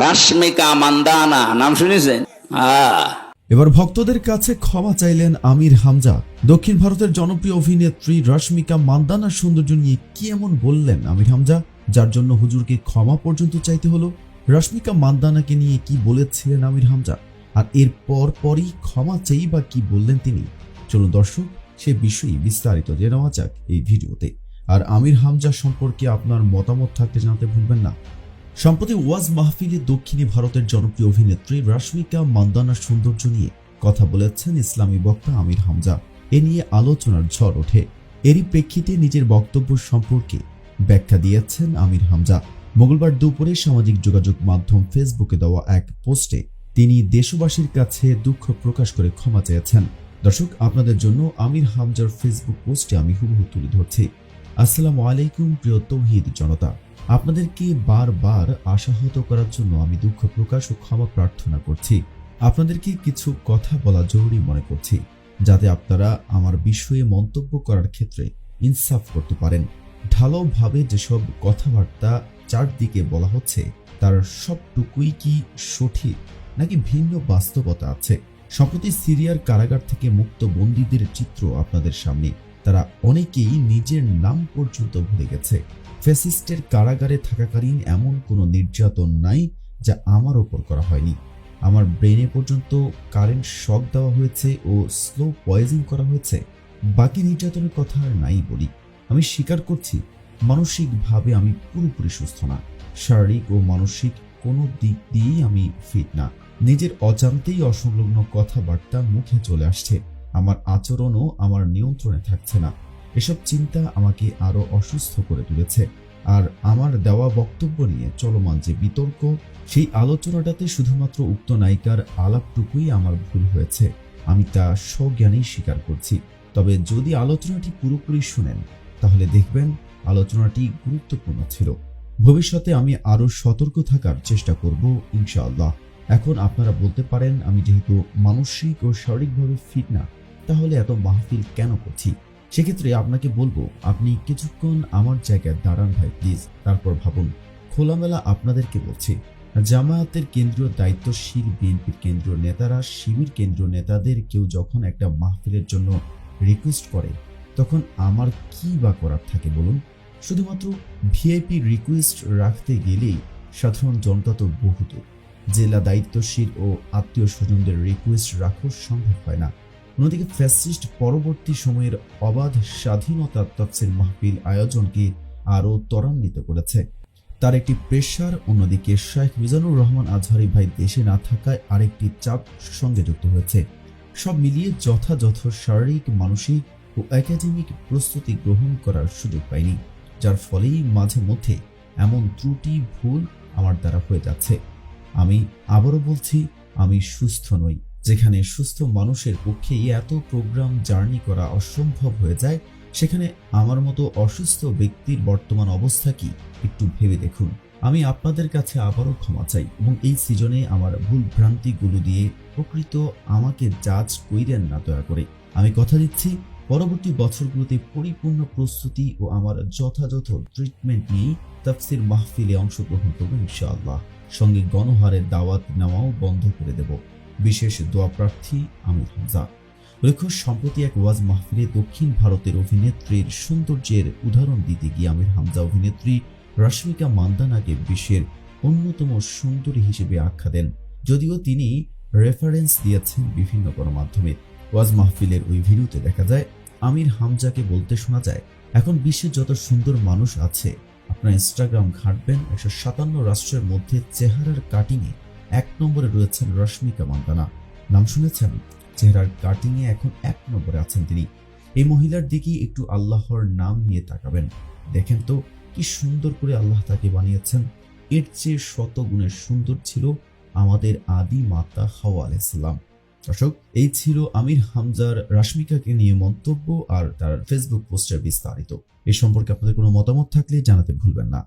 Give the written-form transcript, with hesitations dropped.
রাশমিকা মান্দানা নাম শুনেছেন? এবার ভক্তদের কাছে ক্ষমা চাইলেন আমির হামজা। দক্ষিণ ভারতের জনপ্রিয় অভিনেত্রী রশ্মিকা মান্দানার সৌন্দর্য নিয়ে কি এমন বললেন আমির হামজা, যার জন্য হুজুরকে ক্ষমা পর্যন্ত চাইতে হলো? রশ্মিকা মান্দানাকে নিয়ে কি বলেছিলেন আমির হামজা, আর এর পরই ক্ষমা চেয়েই বা কি বললেন তিনি? চলুন দর্শক, সে বিষয়ে বিস্তারিত জেনে নেওয়া যাক এই ভিডিওতে। আর আমির হামজা সম্পর্কে আপনার মতামত থাকলে জানাতে ভুলবেন না। সম্প্রতি ওয়াজ মাহফিলে দক্ষিণী ভারতের জনপ্রিয় অভিনেত্রী রশ্মিকা মান্দানার সৌন্দর্য নিয়ে কথা বলেছেন ইসলামী বক্তা আমির হামজা। এ নিয়ে আলোচনার ঝড় ওঠে। এরই প্রেক্ষিতে নিজের বক্তব্য সম্পর্কে ব্যাখ্যা দিয়েছেন আমির হামজা। মঙ্গলবার দুপুরে সামাজিক যোগাযোগ মাধ্যম ফেসবুকে দেওয়া এক পোস্টে তিনি দেশবাসীর কাছে দুঃখ প্রকাশ করে ক্ষমা চেয়েছেন। দর্শক, আপনাদের জন্য আমির হামজার ফেসবুক পোস্টে আমি হুবহু তুলে ধরছি। আসসালামু আলাইকুম প্রিয় তৌহিদ জনতা, আপনাদেরকে বারবার আশাহত করার জন্য আমি দুঃখ প্রকাশ ও ক্ষমা প্রার্থনা করছি। আপনাদেরকে কিছু কথা বলা জরুরি মনে করছি, যাতে আপনারা আমার বিষয়ে মন্তব্য করার ক্ষেত্রে ইনসাফ করতে পারেন। ঢালাওভাবে যেসব কথাবার্তা চারদিকে বলা হচ্ছে তার সবটুকুই কি সঠিক, নাকি ভিন্ন বাস্তবতা আছে? সম্প্রতি সিরিয়ার কারাগার থেকে মুক্ত বন্দীদের চিত্র আপনাদের সামনে। তারা অনেকেই নিজের নাম পর্যন্ত ভুলে গেছে। ফ্যাসিস্টের কারাগারে থাকাকালীন এমন কোনো নির্যাতন নাই যা আমার ওপর করা হয়নি। আমার ব্রেনে পর্যন্ত কারেন্ট শক দেওয়া হয়েছে ও স্লো পয়জন করা হয়েছে। বাকি নির্যাতনের কথা আর নাই বলি। আমি স্বীকার করছি, মানসিকভাবে আমি পুরোপুরি সুস্থ না। শারীরিক ও মানসিক কোনো দিক দিয়েই আমি ফিট না। নিজের অজান্তেই অসংলগ্ন কথাবার্তা মুখে চলে আসছে। আমার আচরণও আমার নিয়ন্ত্রণে থাকছে না। এসব চিন্তা আমাকে আরো অসুস্থ করে তুলেছে। আর আমার দেওয়া বক্তব্য নিয়ে চলমান যে বিতর্ক, সেই আলোচনাটাতে শুধুমাত্র উক্ত নায়িকার আলাপটুকুই আমার ভুল হয়েছে। আমি তা সজ্ঞানেই স্বীকার করছি। তবে যদি আলোচনাটি পুরোপুরি শুনেন, তাহলে দেখবেন আলোচনাটি গুরুত্বপূর্ণ ছিল। ভবিষ্যতে আমি আরো সতর্ক থাকার চেষ্টা করব ইনশাআল্লাহ। এখন আপনারা বলতে পারেন, আমি যেহেতু মানসিক ও শারীরিকভাবে ফিট না, তাহলে এত মাহফিল কেন করছি? সেক্ষেত্রে আপনাকে বলবো, আপনি কিছুক্ষণ আমার জায়গায় দাঁড়ান ভাই প্লিজ, তারপর ভাবুন। খোলামেলা আপনাদেরকে বলছি, জামায়াতের কেন্দ্রীয় দায়িত্বশীল বিএনপির কেন্দ্রীয় নেতারা শিবির কেন্দ্রীয় নেতাদের কেউ যখন একটা মাহফিলের জন্য রিকোয়েস্ট করে, তখন আমার কি বা করার থাকে বলুন? শুধুমাত্র ভিআইপি রিকোয়েস্ট রাখতে গেলেই সাধারণ জনতা তো বহুত। জেলা দায়িত্বশীল ও আত্মীয় স্বজনদের রিকোয়েস্ট রাখা সম্ভব হয় না। অন্যদিকে ফ্যাসিস্ট পরবর্তী সময়ের অবাধ স্বাধীনতা তাফসীর মাহফিল আয়োজনকে আরও ত্বরান্বিত করেছে। তার একটি প্রেশার, অন্যদিকে শেখ মিজানুর রহমান আজহারী ভাই দেশে না থাকায় আরেকটি চাপ সঙ্গে যুক্ত হয়েছে। সব মিলিয়ে যথাযথ শারীরিক, মানসিক ও একাডেমিক প্রস্তুতি গ্রহণ করার সুযোগ পাইনি, যার ফলেই মাঝে মধ্যে এমন ত্রুটি ভুল আমার দ্বারা হয়ে যাচ্ছে। আমি আবারও বলছি, আমি সুস্থ নই। যেখানে সুস্থ মানুষের পক্ষে এত প্রোগ্রাম জার্নি করা অসম্ভব হয়ে যায়, সেখানে আমার মতো অসুস্থ ব্যক্তির বর্তমান অবস্থা কি একটু ভেবে দেখুন। আমি আপনাদের কাছে আবারও ক্ষমা চাই এবং এই সিজনে আমার ভুল ভ্রান্তিগুলো দিয়ে প্রকৃত আমাকে জাজ কইরেন না দয়া করে। আমি কথা দিচ্ছি, পরবর্তী বছরগুলোতে পরিপূর্ণ প্রস্তুতি ও আমার যথাযথ ট্রিটমেন্ট নিয়ে তাফসীর মাহফিলে অংশগ্রহণ করব ইনশাআল্লাহ। সঙ্গে গণহারের দাওয়াত নেওয়াও বন্ধ করে দেব। বিশেষ দোয়া প্রার্থী আমির হামজা। উল্লেখ্য, সম্প্রতি এক ওয়াজ মাহফিলে দক্ষিণ ভারতের অভিনেত্রীর সৌন্দর্যের উদাহরণ দিতে গিয়ে আমির হামজা অভিনেত্রী রশ্মিকা মান্দানাকে বিশ্বের অন্যতম সুন্দরী হিসেবে আখ্যা দেন। যদিও তিনি রেফারেন্স দিয়েছেন বিভিন্ন গণমাধ্যমে। ওয়াজ মাহফিলের ওই ভিডিওতে দেখা যায় আমির হামজাকে বলতে শোনা যায়, এখন বিশ্বের যত সুন্দর মানুষ আছে, আপনার ইনস্টাগ্রাম ঘাঁটবেন, 157 রাষ্ট্রের মধ্যে চেহারার কাটিংয়ে 1 নম্বরে রয়েছেন রশ্মিকা মান্দানা। নাম শুনেছেন? চেহারার কাটিংয়ে এখন 1 নম্বরে আছেন তিনি। এই মহিলার দিকে একটু আল্লাহর নাম নিয়ে তাকাবেন, দেখেন তো কি সুন্দর করে আল্লাহ তাকে বানিয়েছেন। এর চেয়ে শত গুণের সুন্দর ছিল আমাদের আদি মাতা হাওয়া আলাইহিস সালাম। দর্শক, এই ছিল আমির হামজার রশ্মিকাকে নিয়ে মন্তব্য আর তার ফেসবুক পোস্টের বিস্তারিত। এই সম্পর্কে আপনাদের কোনো মতামত থাকলে জানাতে ভুলবেন না।